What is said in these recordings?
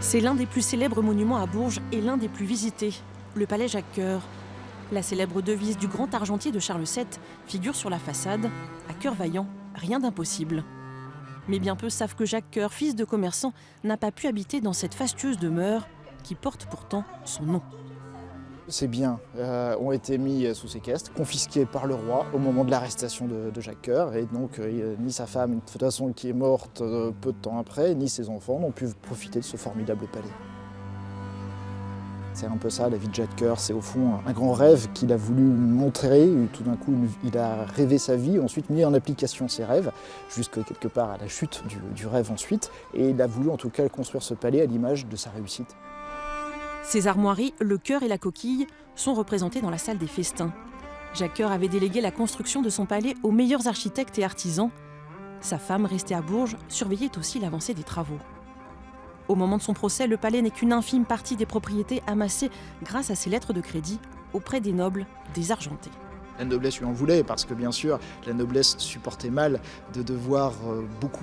C'est l'un des plus célèbres monuments à Bourges et l'un des plus visités, le palais Jacques-Cœur. La célèbre devise du grand argentier de Charles VII figure sur la façade, à cœur vaillant, rien d'impossible. Mais bien peu savent que Jacques-Cœur, fils de commerçant, n'a pas pu habiter dans cette fastueuse demeure qui porte pourtant son nom. Ces biens ont été mis sous séquestre, confisqués par le roi au moment de l'arrestation de Jacques-Cœur. Et donc ni sa femme, de toute façon qui est morte peu de temps après, ni ses enfants n'ont pu profiter de ce formidable palais. C'est un peu ça la vie de Jacques-Cœur, c'est au fond un grand rêve qu'il a voulu montrer. Tout d'un coup, il a rêvé sa vie, ensuite mis en application ses rêves, jusqu'à quelque part à la chute du rêve ensuite. Et il a voulu en tout cas construire ce palais à l'image de sa réussite. Ces armoiries, le cœur et la coquille, sont représentés dans la salle des festins. Jacques-Cœur avait délégué la construction de son palais aux meilleurs architectes et artisans. Sa femme, restée à Bourges, surveillait aussi l'avancée des travaux. Au moment de son procès, le palais n'est qu'une infime partie des propriétés amassées grâce à ses lettres de crédit auprès des nobles désargentés. La noblesse lui en voulait parce que bien sûr la noblesse supportait mal de devoir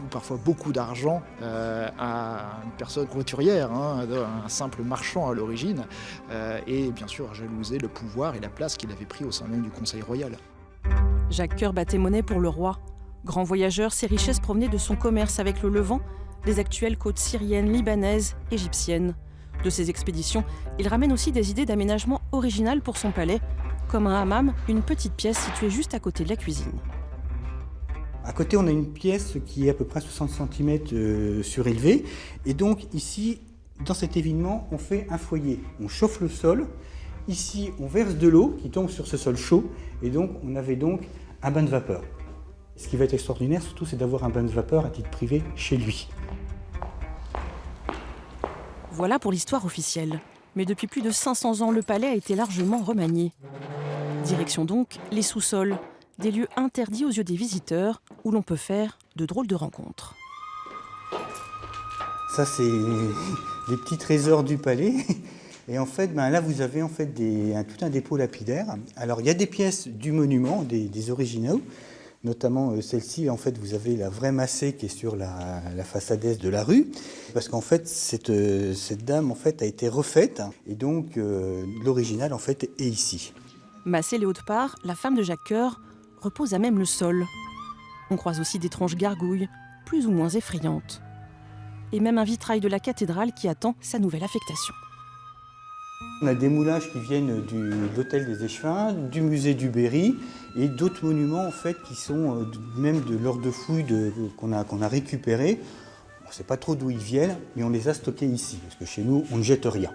parfois beaucoup d'argent à une personne roturière, un simple marchand à l'origine, et bien sûr jalouser le pouvoir et la place qu'il avait pris au sein même du Conseil royal. Jacques-Cœur battait monnaie pour le roi. Grand voyageur, ses richesses provenaient de son commerce avec le Levant, les actuelles côtes syriennes, libanaises, égyptiennes. De ses expéditions, il ramène aussi des idées d'aménagement originales pour son palais, comme un hammam, une petite pièce située juste à côté de la cuisine. À côté, on a une pièce qui est à peu près 60 cm surélevée. Et donc ici, dans cet évinement, on fait un foyer. On chauffe le sol. Ici, on verse de l'eau qui tombe sur ce sol chaud. Et donc, on avait donc un bain de vapeur. Ce qui va être extraordinaire, surtout, c'est d'avoir un bain de vapeur à titre privé chez lui. Voilà pour l'histoire officielle. Mais depuis plus de 500 ans, le palais a été largement remanié. Direction donc les sous-sols, des lieux interdits aux yeux des visiteurs, où l'on peut faire de drôles de rencontres. Ça, c'est les petits trésors du palais. Et en fait, là, vous avez en fait tout un dépôt lapidaire. Alors, il y a des pièces du monument, des originaux, notamment celle-ci. En fait, vous avez la vraie Massé qui est sur la façade est de la rue, parce qu'en fait, cette dame en fait a été refaite, et donc l'original en fait est ici. Massé Léaudepart, la femme de Jacques-Cœur, repose à même le sol. On croise aussi d'étranges gargouilles, plus ou moins effrayantes. Et même un vitrail de la cathédrale qui attend sa nouvelle affectation. On a des moulages qui viennent de l'hôtel des Échevins, du musée du Berry et d'autres monuments en fait qui sont même de l'ordre de fouilles qu'on a récupérés. On ne sait pas trop d'où ils viennent, mais on les a stockés ici, parce que chez nous, on ne jette rien.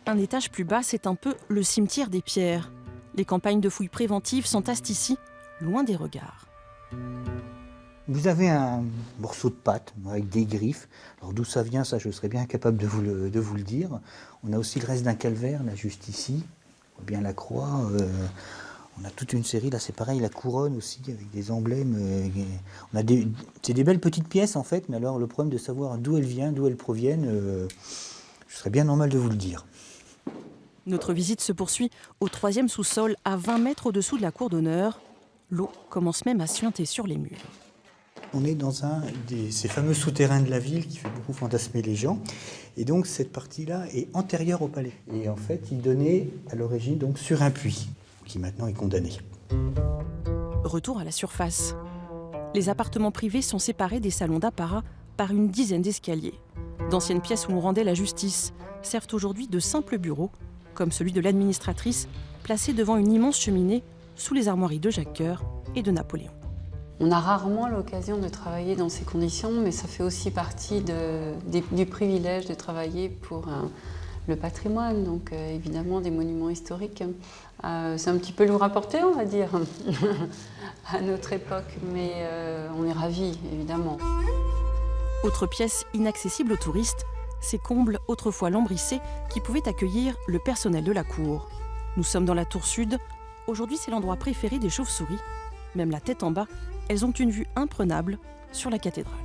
Un étage plus bas, c'est un peu le cimetière des pierres. Les campagnes de fouilles préventives s'entassent ici, loin des regards. Vous avez un morceau de pâte avec des griffes. Alors d'où ça vient, ça je serais bien capable de vous le dire. On a aussi le reste d'un calvaire, là juste ici. On voit bien la croix. On a toute une série, là c'est pareil, la couronne aussi, avec des emblèmes. C'est des belles petites pièces en fait, mais alors le problème de savoir d'où elles viennent, d'où elles proviennent, ce serait bien normal de vous le dire. Notre visite se poursuit au 3e sous-sol, à 20 mètres au-dessous de la cour d'honneur. L'eau commence même à suinter sur les murs. On est dans ces fameux souterrains de la ville qui fait beaucoup fantasmer les gens. Et donc cette partie-là est antérieure au palais. Et en fait, il donnait à l'origine donc sur un puits, qui maintenant est condamné. Retour à la surface. Les appartements privés sont séparés des salons d'apparat par une dizaine d'escaliers. D'anciennes pièces où on rendait la justice servent aujourd'hui de simples bureaux, comme celui de l'administratrice, placé devant une immense cheminée sous les armoiries de Jacques-Cœur et de Napoléon. On a rarement l'occasion de travailler dans ces conditions, mais ça fait aussi partie du privilège de travailler pour le patrimoine, donc évidemment des monuments historiques. C'est un petit peu lourd à porter, on va dire, à notre époque, mais on est ravis, évidemment. Autre pièce inaccessible aux touristes, ces combles autrefois lambrissés qui pouvaient accueillir le personnel de la cour. Nous sommes dans la tour sud. Aujourd'hui, c'est l'endroit préféré des chauves-souris. Même la tête en bas, elles ont une vue imprenable sur la cathédrale.